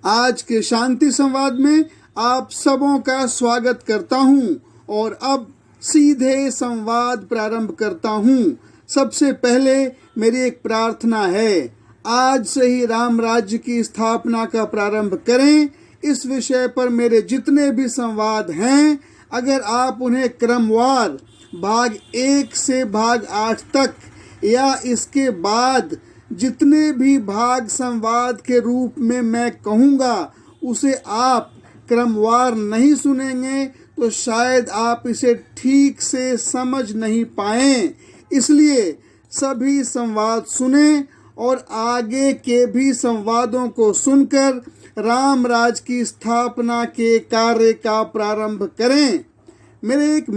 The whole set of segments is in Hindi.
आज के शांति संवाद में आप सबों का स्वागत करता हूं और अब सीधे संवाद प्रारंभ करता हूं। सबसे पहले मेरी एक प्रार्थना है, आज से ही राम राज्य की स्थापना का प्रारंभ करें। इस विषय पर मेरे जितने भी संवाद हैं, अगर आप उन्हें क्रमवार भाग 1 से भाग 8 तक या इसके बाद जितने भी भाग संवाद के रूप में मैं कहूँगा उसे आप क्रमवार नहीं सुनेंगे तो शायद आप इसे ठीक से समझ नहीं पाएं। इसलिए सभी संवाद सुने और आगे के भी संवादों को सुनकर राम राज की स्थापना के कार्य का प्रारंभ करें। मेरे एक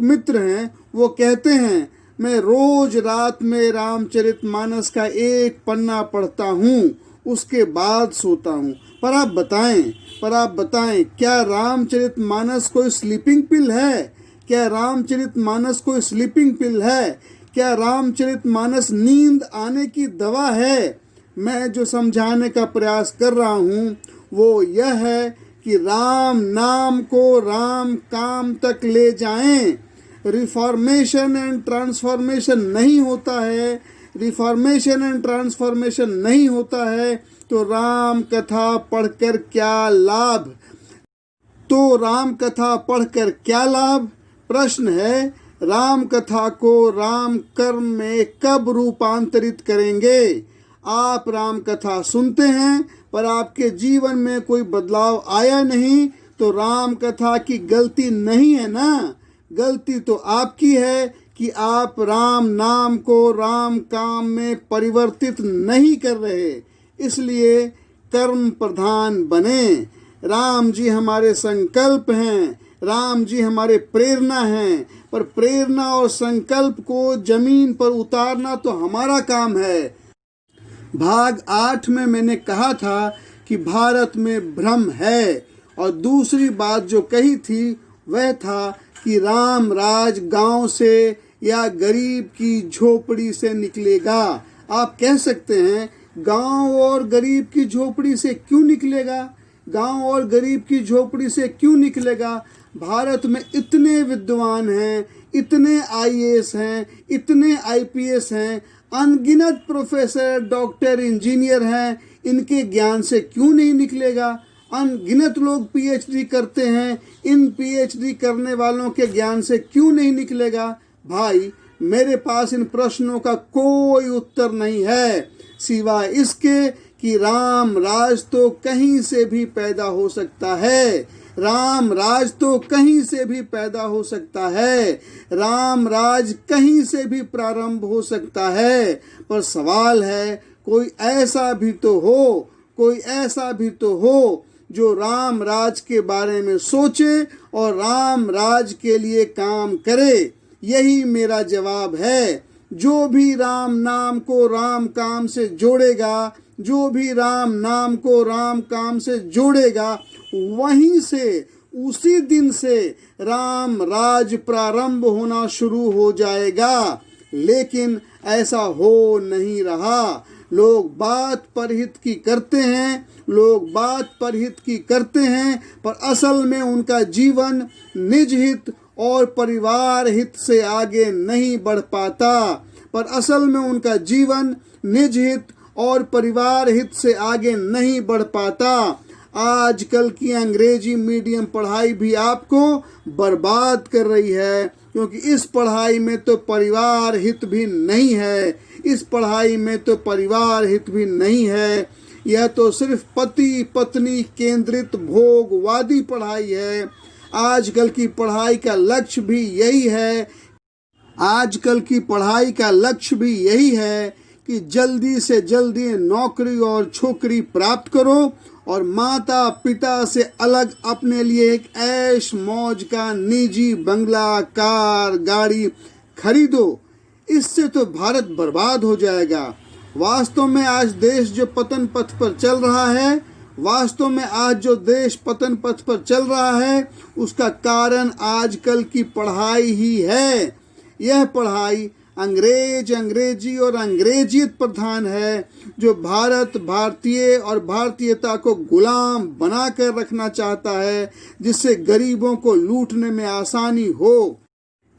मित्र हैं, वो कहते हैं, मैं रोज रात में रामचरितमानस का एक पन्ना पढ़ता हूँ, उसके बाद सोता हूँ। पर आप बताएं क्या रामचरितमानस कोई स्लीपिंग पिल है? क्या रामचरितमानस कोई स्लीपिंग पिल है? क्या रामचरितमानस नींद आने की दवा है? मैं जो समझाने का प्रयास कर रहा हूँ वो यह है कि राम नाम को राम काम तक ले जाएं। रिफॉर्मेशन एंड ट्रांसफॉर्मेशन नहीं होता है, तो राम कथा पढ़कर क्या लाभ? प्रश्न है, राम कथा को राम कर्म में कब रूपांतरित करेंगे? आप राम कथा सुनते हैं पर आपके जीवन में कोई बदलाव आया नहीं तो राम कथा की गलती नहीं है ना, गलती तो आपकी है कि आप राम नाम को राम काम में परिवर्तित नहीं कर रहे। इसलिए कर्म प्रधान बने। राम जी हमारे संकल्प हैं, राम जी हमारे प्रेरणा हैं, पर प्रेरणा और संकल्प को जमीन पर उतारना तो हमारा काम है। भाग 8 में मैंने कहा था कि भारत में भ्रम है, और दूसरी बात जो कही थी वह था कि राम राज गांव से या गरीब की झोपड़ी से निकलेगा। आप कह सकते हैं, गांव और गरीब की झोपड़ी से क्यों निकलेगा? गांव और गरीब की झोपड़ी से क्यों निकलेगा? भारत में इतने विद्वान हैं, इतने आईएएस हैं, इतने आईपीएस हैं, अनगिनत प्रोफेसर, डॉक्टर, इंजीनियर हैं, इनके ज्ञान से क्यों नहीं निकलेगा? अनगिनत लोग पीएचडी करते हैं, इन पीएचडी करने वालों के ज्ञान से क्यों नहीं निकलेगा? भाई, मेरे पास इन प्रश्नों का कोई उत्तर नहीं है सिवाय इसके कि राम राज तो कहीं से भी पैदा हो सकता है। राम राज तो कहीं से भी पैदा हो सकता है, राम राज कहीं से भी प्रारंभ हो सकता है। पर सवाल है, कोई ऐसा भी तो हो जो राम राज के बारे में सोचे और राम राज के लिए काम करे। यही मेरा जवाब है। जो भी राम नाम को राम काम से जोड़ेगा, वहीं से, उसी दिन से राम राज प्रारंभ होना शुरू हो जाएगा। लेकिन ऐसा हो नहीं रहा। लोग बात परहित की करते हैं, पर असल में उनका जीवन निज हित और परिवार हित से आगे नहीं बढ़ पाता। आजकल की अंग्रेजी मीडियम पढ़ाई भी आपको बर्बाद कर रही है, क्योंकि इस पढ़ाई में तो परिवार हित भी नहीं है। यह तो सिर्फ पति पत्नी केंद्रित भोगवादी पढ़ाई है। आजकल की पढ़ाई का लक्ष्य भी यही है कि जल्दी से जल्दी नौकरी और छोकरी प्राप्त करो और माता पिता से अलग अपने लिए एक ऐश मौज का निजी बंगला, कार, गाड़ी खरीदो। इससे तो भारत बर्बाद हो जाएगा। वास्तव में आज देश जो पतन पथ पर चल रहा है उसका कारण आजकल की पढ़ाई ही है। यह पढ़ाई अंग्रेज, अंग्रेजी और अंग्रेजियत प्रधान है, जो भारत, भारतीय और भारतीयता को गुलाम बनाकर रखना चाहता है, जिससे गरीबों को लूटने में आसानी हो।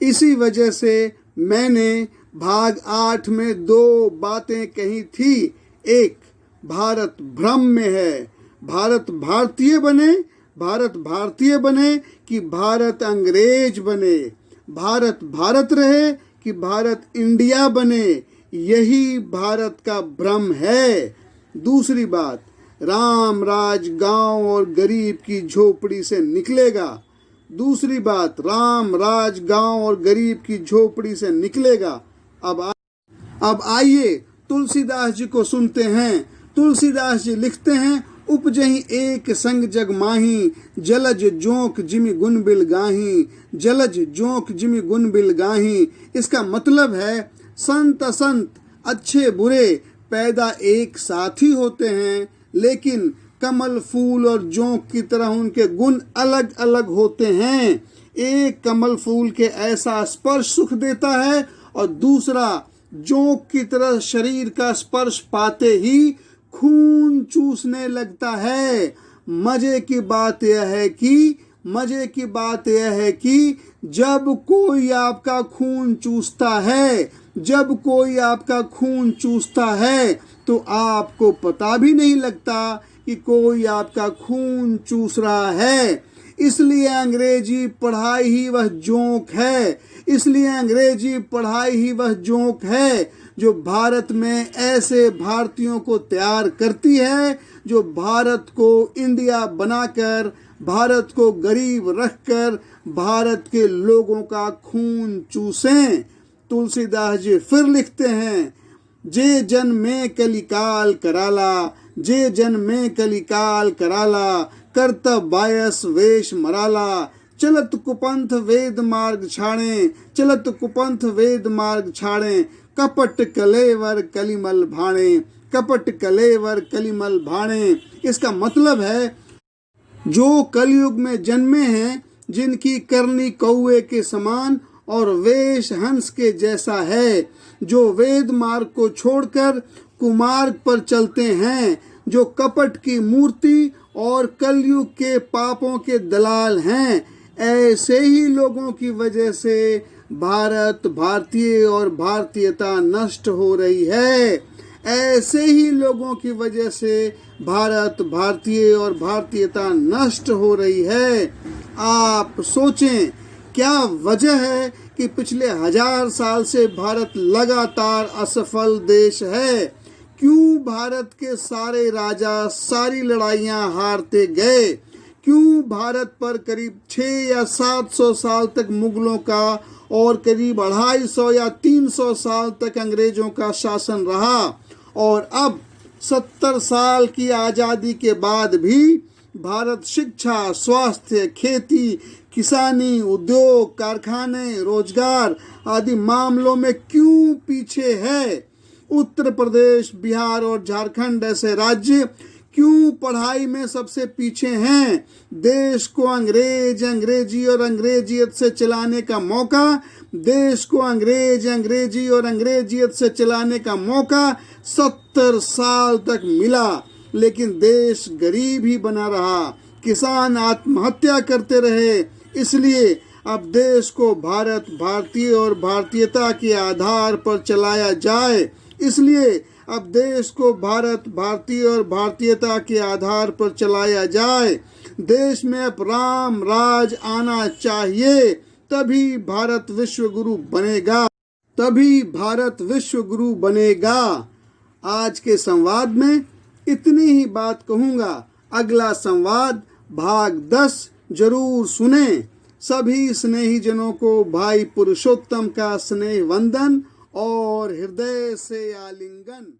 इसी वजह से मैंने भाग 8 में 2 बातें कही थी। एक, भारत भ्रम में है, भारत भारतीय बने कि भारत अंग्रेज बने, भारत भारत रहे कि भारत इंडिया बने, यही भारत का भ्रम है। दूसरी बात, राम राज गांव और गरीब की झोपड़ी से निकलेगा। दूसरी बात, राम राज गांव और गरीब की झोपड़ी से निकलेगा। अब आइए तुलसीदास जी को सुनते हैं। तुलसीदास जी लिखते हैं, उपजहि एक संग जग माही, जलज जोंक जिमि गुण बिल गाही, जलज जोंक जिमि गुण बिल गाही। इसका मतलब है संत असंत, अच्छे बुरे पैदा एक साथ ही होते हैं, लेकिन कमल फूल और जोंक की तरह उनके गुण अलग अलग होते हैं। एक कमल फूल के ऐसा स्पर्श सुख देता है और दूसरा जोंक की तरह शरीर का स्पर्श पाते ही खून चूसने लगता है। मजे की बात यह है कि जब कोई आपका खून चूसता है तो आपको पता भी नहीं लगता कि कोई आपका खून चूस रहा है। इसलिए अंग्रेजी पढ़ाई ही वह जोंक है जो भारत में ऐसे भारतीयों को तैयार करती है जो भारत को इंडिया बनाकर, भारत को गरीब रखकर भारत के लोगों का खून चूसें। तुलसीदास जी फिर लिखते हैं, जे जन में कलिकाल कराला, करतब बायस वेश मराला, चलत कुपंथ वेद मार्ग छाड़े, कपट कलेवर कलिमल भाणे। इसका मतलब है, जो कलयुग में जन्मे हैं, जिनकी करनी कौवे के समान और वेश हंस के जैसा है, जो वेद मार्ग को छोड़कर कुमार्ग पर चलते हैं, जो कपट की मूर्ति और कलयुग के पापों के दलाल हैं, ऐसे ही लोगों की वजह से भारत, भारतीय और भारतीयता नष्ट हो रही है। ऐसे ही लोगों की वजह से भारत, भारतीय और भारतीयता नष्ट हो रही है। आप सोचें, क्या वजह है कि पिछले 1000 साल से भारत लगातार असफल देश है? क्यों भारत के सारे राजा सारी लड़ाइयां हारते गए? क्यों भारत पर करीब 600 या 700 साल तक मुगलों का और करीब 250 या 300 साल तक अंग्रेजों का शासन रहा, और अब 70 साल की आज़ादी के बाद भी भारत शिक्षा, स्वास्थ्य, खेती, किसानी, उद्योग, कारखाने, रोजगार आदि मामलों में क्यों पीछे है? उत्तर प्रदेश, बिहार और झारखंड ऐसे राज्य क्यों पढ़ाई में सबसे पीछे हैं? देश को अंग्रेजी और अंग्रेजियत से चलाने का मौका 70 साल तक मिला, लेकिन देश गरीब ही बना रहा, किसान आत्महत्या करते रहे। इसलिए अब देश को भारत, भारतीय और भारतीयता के आधार पर चलाया जाए। देश में अब राम राज आना चाहिए, तभी भारत विश्व गुरु बनेगा। आज के संवाद में इतनी ही बात कहूँगा। अगला संवाद भाग 10 जरूर सुने। सभी स्नेही जनों को भाई पुरुषोत्तम का स्नेह वंदन और हृदय से आलिंगन।